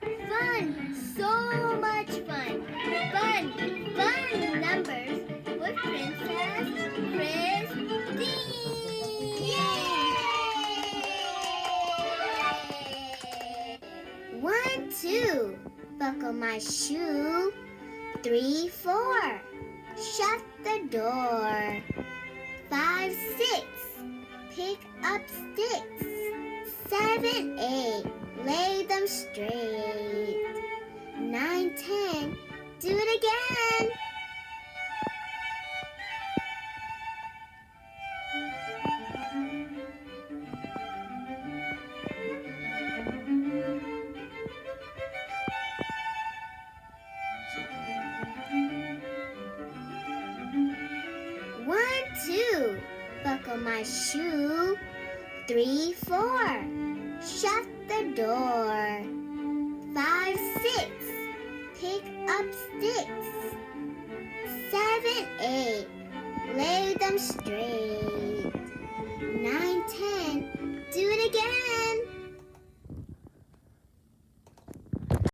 Fun! So much fun! Fun! Fun numbers with Princess Christine! Yay! 1, 2. Buckle my shoe. 3, 4. Shut the door. 5, 6. Pick up sticks. 7, 8. Lay them straight. 9, 10. Do it again. One, 2. Buckle my shoe. 3, 4. Shut the door. 5, 6. Pick up sticks. 7, 8. Lay them straight.